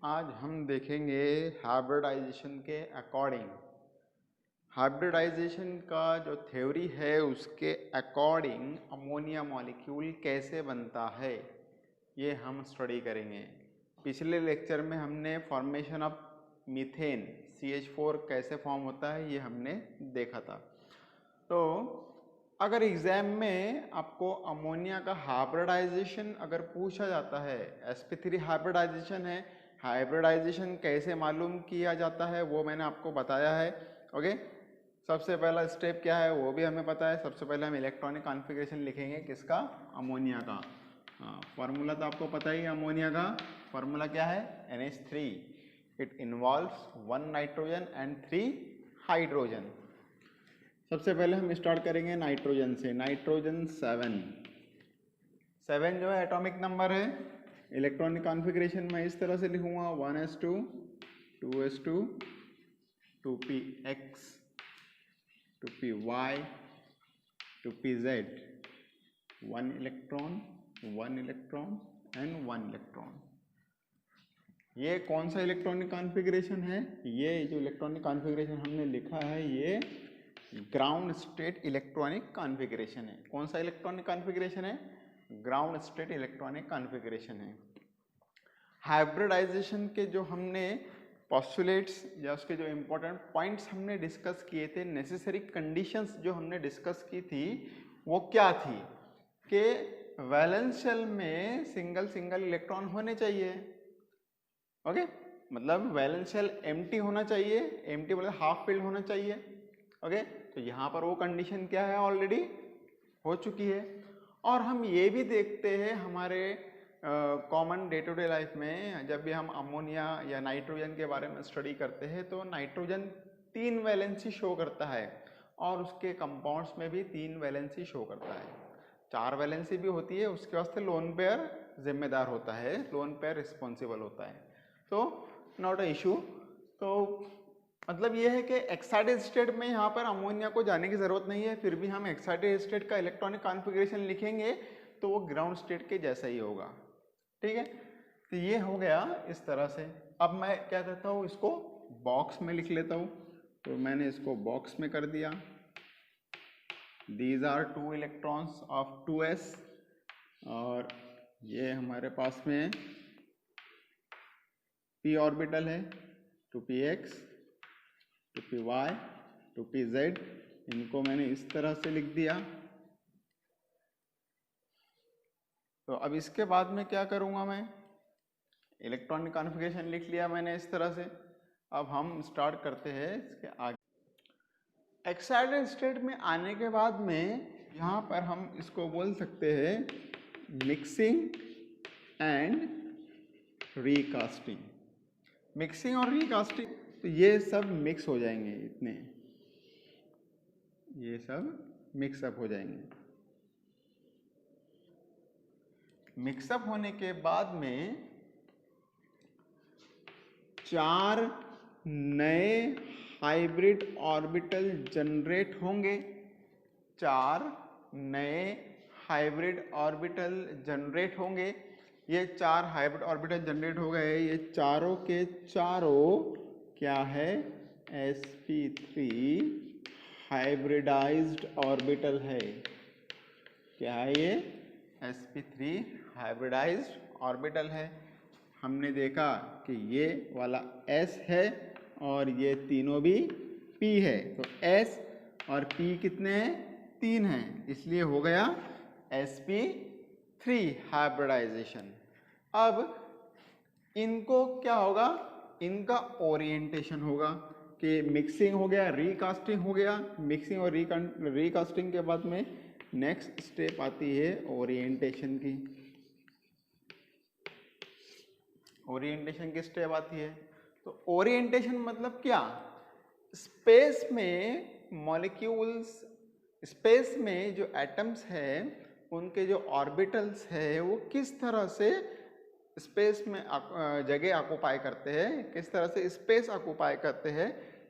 आज हम देखेंगे हाइब्रिडाइजेशन के अकॉर्डिंग। हाइब्रिडाइजेशन का जो थ्योरी है उसके अकॉर्डिंग अमोनिया मॉलिक्यूल कैसे बनता है ये हम स्टडी करेंगे। पिछले लेक्चर में हमने फॉर्मेशन ऑफ मीथेन CH4 कैसे फॉर्म होता है ये हमने देखा था। तो अगर एग्जाम में आपको अमोनिया का हाइब्रिडाइजेशन अगर पूछा जाता है, sp3 हाइब्रिडाइजेशन है, हाइब्रिडाइजेशन कैसे मालूम किया जाता है वो मैंने आपको बताया है। ओके, सबसे पहला स्टेप क्या है वो भी हमें पता है। सबसे पहले हम इलेक्ट्रॉनिक कॉन्फ़िगरेशन लिखेंगे, किसका? अमोनिया का। फार्मूला तो आपको पता ही है। अमोनिया का फार्मूला क्या है? NH3। It involves 1 nitrogen and 3 hydrogen. सबसे पहले हम स्टार्ट करेंगे नाइट्रोजन से। नाइट्रोजन 7 जो है एटॉमिक नंबर है। इलेक्ट्रॉनिक कॉन्फ़िगरेशन मैं इस तरह से लिखूंगा 1s2 2s2 2px 2py 2pz, 1 electron 1 electron and 1 electron. ये कौन सा इलेक्ट्रॉनिक कॉन्फ़िगरेशन है? ये जो इलेक्ट्रॉनिक कॉन्फ़िगरेशन हमने लिखा है ये ग्राउंड स्टेट इलेक्ट्रॉनिक कॉन्फ़िगरेशन है। कौन सा इलेक्ट्रॉनिक कॉन्फ़िगरेशन है? ग्राउंड स्टेट इलेक्ट्रॉनिक कॉन्फ़िगरेशन है। हाइब्रिडाइजेशन के जो हमने पोस्टुलेट्स या उसके जो इम्पोर्टेंट पॉइंट्स हमने डिस्कस किए थे, नेसेसरी कंडीशंस जो हमने डिस्कस की थी वो क्या थी कि वैलेंस शेल में सिंगल सिंगल इलेक्ट्रॉन होने चाहिए। ओके, मतलब वैलेंस शेल एम्प्टी होना चाहिए। एम्प्टी मतलब हाफ फिल्ड होना चाहिए। ओके, तो यहाँ पर वो कंडीशन क्या है? ऑलरेडी हो चुकी है। और हम ये भी देखते हैं हमारे common day to day life में, जब भी हम अमोनिया या नाइट्रोजन के बारे में स्टडी करते हैं तो नाइट्रोजन 3 वैलेंसी शो करता है और उसके कंपाउंड्स में भी 3 वैलेंसी शो करता है। 4 वैलेंसी भी होती है, उसके वास्ते लोन पेयर जिम्मेदार होता है, लोन पेयर रिस्पॉन्सिबल होता है। तो नॉट अ इशू। तो मतलब ये है कि एक्साइटेड स्टेट में यहाँ पर अमोनिया को जाने की ज़रूरत नहीं है, फिर भी हम एक्साइटेड स्टेट का इलेक्ट्रॉनिक कॉन्फ़िगरेशन लिखेंगे तो वो ग्राउंड स्टेट के जैसा ही होगा। ठीक है, तो ये हो गया इस तरह से। अब मैं क्या करता हूँ, इसको बॉक्स में लिख लेता हूँ। तो मैंने इसको बॉक्स में कर दिया। These are 2 electrons of 2s और ये हमारे पास में p ऑर्बिटल है 2px 2py 2pz। इनको मैंने इस तरह से लिख दिया। तो अब इसके बाद में क्या करूँगा, मैं इलेक्ट्रॉनिक कॉन्फ़िगरेशन लिख लिया मैंने इस तरह से। अब हम स्टार्ट करते हैं इसके आगे। एक्साइटेड स्टेट में आने के बाद में यहाँ पर हम इसको बोल सकते हैं मिक्सिंग एंड रीकास्टिंग। मिक्सिंग और रीकास्टिंग, तो ये सब मिक्स हो जाएंगे, इतने ये सब मिक्सअप हो जाएंगे। मिक्सअप होने के बाद में 4 नए हाइब्रिड ऑर्बिटल जनरेट होंगे। 4 नए हाइब्रिड ऑर्बिटल जनरेट होंगे। ये 4 हाइब्रिड ऑर्बिटल जनरेट हो गए। ये चारों के चारों क्या है? sp3 हाइब्रिडाइज्ड ऑर्बिटल है। क्या है ये? sp3 हाइब्रिडाइज्ड ऑर्बिटल है। हमने देखा कि ये वाला s है और ये तीनों भी p है। तो s और p कितने हैं? 3 हैं, इसलिए हो गया sp3 हाइब्रिडाइजेशन। अब इनको क्या होगा? इनका ओरिएंटेशन होगा कि मिक्सिंग हो गया, रीकास्टिंग हो गया। मिक्सिंग और रीकास्टिंग के बाद में नेक्स्ट स्टेप आती है ओरिएंटेशन की। ओरिएंटेशन की स्टेप आती है। तो ओरिएंटेशन मतलब क्या? स्पेस में मॉलिक्यूल्स, स्पेस में जो एटम्स है उनके जो ऑर्बिटल्स है वो किस तरह से स्पेस में जगह ऑक्युपाई करते हैं, किस तरह से स्पेस ऑक्युपाई करते हैं,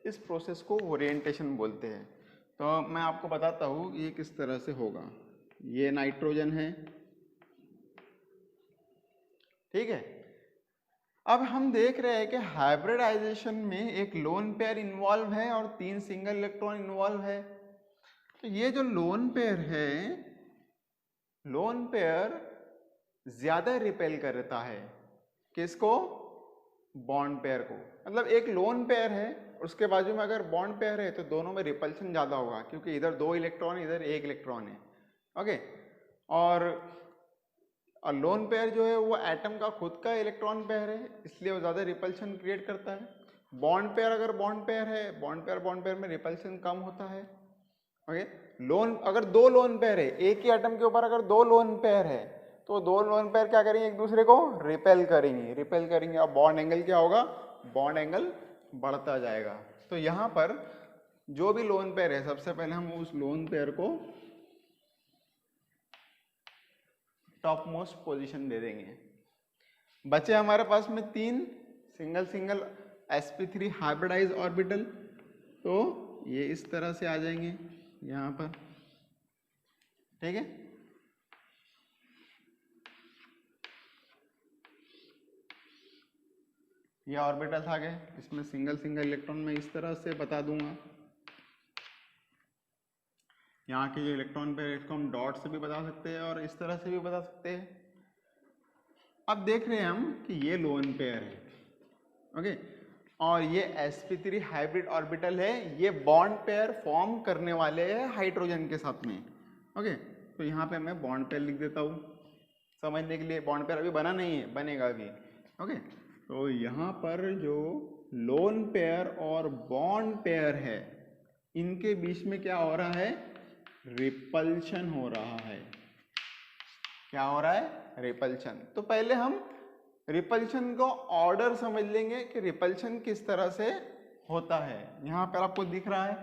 इस प्रोसेस को ओरिएंटेशन बोलते हैं। तो मैं आपको बताता हूँ ये किस तरह से होगा। ये नाइट्रोजन है, ठीक है। अब हम देख रहे हैं कि हाइब्रिडाइजेशन में एक लोन पेयर इन्वॉल्व है और 3 सिंगल इलेक्ट्रॉन इन्वॉल्व है। तो ये जो लोन पेयर है, लोन पेयर ज्यादा रिपेल करता है किसको? बॉन्ड पेयर को। मतलब एक लोन पेयर है, उसके बाजू में अगर बॉन्ड पेयर है तो दोनों में रिपल्शन ज्यादा होगा, क्योंकि इधर 2 इलेक्ट्रॉन इधर 1 इलेक्ट्रॉन है। ओके, और लोन पेयर जो है वो एटम का खुद का इलेक्ट्रॉन पेयर है, इसलिए वो ज्यादा रिपल्शन क्रिएट करता है। बॉन्ड पेयर अगर बॉन्ड पेयर है, बॉन्ड पेयर में रिपल्शन कम होता है। ओके, लोन अगर 2 लोन पेयर है, एक ही एटम के ऊपर अगर 2 लोन पेयर है, तो 2 लोन पेयर क्या करेंगे? एक दूसरे को रिपेल करेंगे। अब बॉन्ड एंगल क्या होगा? बॉन्ड एंगल बढ़ता जाएगा। तो यहाँ पर जो भी लोन पेयर है, सबसे पहले हम उस लोन पेयर को टॉप मोस्ट पोजीशन दे देंगे। बचे हमारे पास में 3 सिंगल sp3 हाइब्रिडाइज ऑर्बिटल, तो ये इस तरह से आ जाएंगे यहाँ पर। ठीक है, ये ऑर्बिटल्स आ गए। इसमें सिंगल इलेक्ट्रॉन में इस तरह से बता दूंगा। यहाँ के जो इलेक्ट्रॉन पेयर इसको हम डॉट से भी बता सकते हैं और इस तरह से भी बता सकते हैं। अब देख रहे हैं हम कि ये लोन पेयर है, ओके, और ये sp3 हाइब्रिड ऑर्बिटल है। ये बॉन्ड पेयर फॉर्म करने वाले हैं हाइड्रोजन के साथ में। ओके, तो यहाँ पे मैं बॉन्ड पेयर लिख देता हूँ समझने के लिए। बॉन्ड पेयर अभी बना नहीं है, बनेगा अभी। ओके, तो यहाँ पर जो लोन पेयर और बॉन्ड पेयर है, इनके बीच में क्या हो रहा है? रिपल्शन हो रहा है। क्या हो रहा है? रिपल्शन। तो पहले हम रिपल्शन को ऑर्डर समझ लेंगे कि रिपल्शन किस तरह से होता है। यहाँ पर आपको दिख रहा है,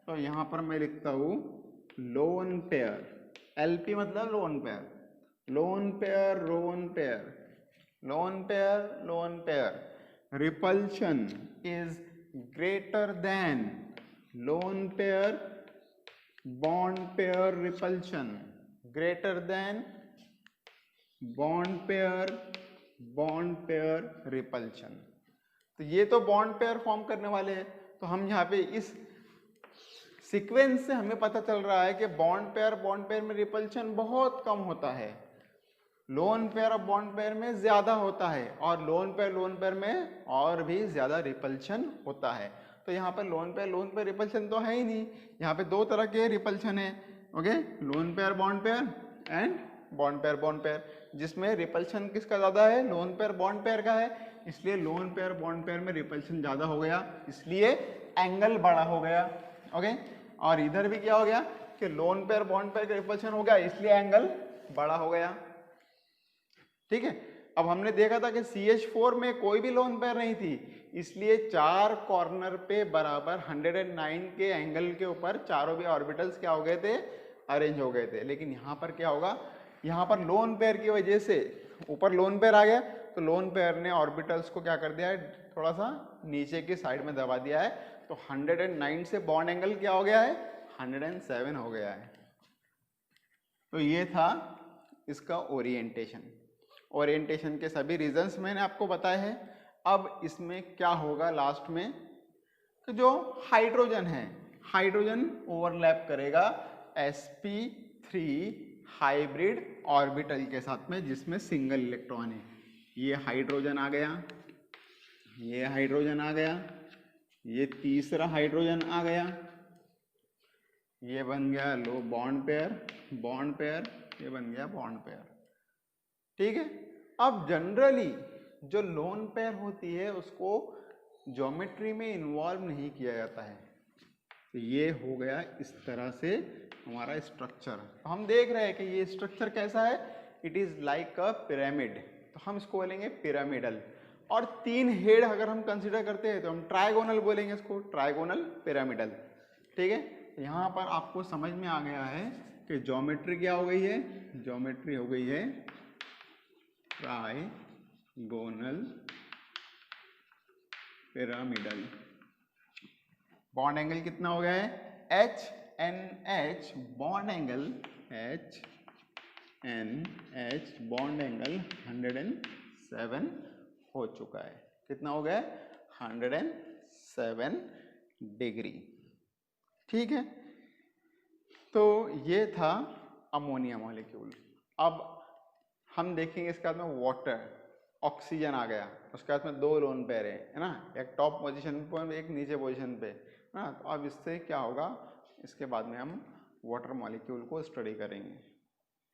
तो यहाँ पर मैं लिखता हूँ लोन पेयर। LP मतलब lone pair, lone pair, lone pair, lone pair, lone pair. Repulsion is greater than lone pair bond pair repulsion, greater than bond pair repulsion. तो ये तो बॉन्ड पेयर फॉर्म करने वाले हैं। तो हम यहाँ पे इस सीक्वेंस से हमें पता चल रहा है कि बॉन्ड पेयर में रिपल्शन बहुत कम होता है, लोन पेयर और बॉन्ड पेयर में ज्यादा होता है, और लोन पेयर में और भी ज्यादा रिपल्शन होता है। तो यहाँ पर लोन पेयर रिपल्शन तो है ही नहीं। यहाँ पे 2 तरह के रिपल्शन है। Okay, lone pair and bond pair, जिसमें रिपल्शन किसका ज्यादा है? लोन पेयर बॉन्ड पेयर का है, इसलिए लोन पेयर बॉन्ड पेयर में रिपल्शन ज्यादा हो गया, इसलिए एंगल बड़ा हो गया। ओके, और इधर भी क्या हो गया कि लोन पेयर बॉन्ड पेयर का रिपल्शन हो गया, इसलिए एंगल बड़ा हो गया। ठीक है, अब हमने देखा था कि CH4 में कोई भी लोन पेयर नहीं थी, इसलिए 4 कॉर्नर पे बराबर 109 के एंगल के ऊपर चारों भी ऑर्बिटल्स क्या हो गए थे? अरेंज हो गए थे। लेकिन यहाँ पर क्या होगा? यहाँ पर लोन पेयर की वजह से ऊपर लोन पेयर आ गया, तो लोन पेयर ने ऑर्बिटल्स को क्या कर दिया है? थोड़ा सा नीचे की साइड में दबा दिया है। तो 109 से बॉन्ड एंगल क्या हो गया है? 107 हो गया है। तो ये था इसका ओरिएंटेशन के सभी रीजंस मैंने आपको बताए हैं। अब इसमें क्या होगा लास्ट में? तो जो हाइड्रोजन है, हाइड्रोजन ओवरलैप करेगा sp3 हाइब्रिड ऑर्बिटल के साथ में, जिसमें सिंगल इलेक्ट्रॉन है। ये हाइड्रोजन आ गया, ये हाइड्रोजन आ गया, ये तीसरा हाइड्रोजन आ गया, ये बन गया लो बॉन्ड पेयर, ये बन गया बॉन्ड पेयर। ठीक है, अब जनरली जो लोन पेयर होती है उसको ज्योमेट्री में इन्वॉल्व नहीं किया जाता है। तो ये हो गया इस तरह से हमारा स्ट्रक्चर। तो हम देख रहे हैं कि ये स्ट्रक्चर कैसा है? It is like a pyramid, तो हम इसको बोलेंगे पिरामिडल। और 3 हेड अगर हम कंसीडर करते हैं तो हम ट्राइगोनल बोलेंगे इसको, ट्राइगोनल पिरामिडल। ठीक है, यहाँ पर आपको समझ में आ गया है कि ज्योमेट्री क्या हो गई है? ज्योमेट्री हो गई है ट्राइगोनल पिरामिडल। बॉन्ड एंगल कितना हो गया है? HNH bond angle, HNH bond angle 107 हो चुका है। कितना हो गया? 107 डिग्री। ठीक है, तो ये था अमोनिया मॉलिक्यूल। अब हम देखेंगे इसके बाद में वाटर, ऑक्सीजन आ गया, उसके बाद में 2 लोन पेयर है ना, एक टॉप पोजीशन पर एक नीचे पोजीशन पे ना। तो अब इससे क्या होगा, इसके बाद में हम वाटर मॉलिक्यूल को स्टडी करेंगे।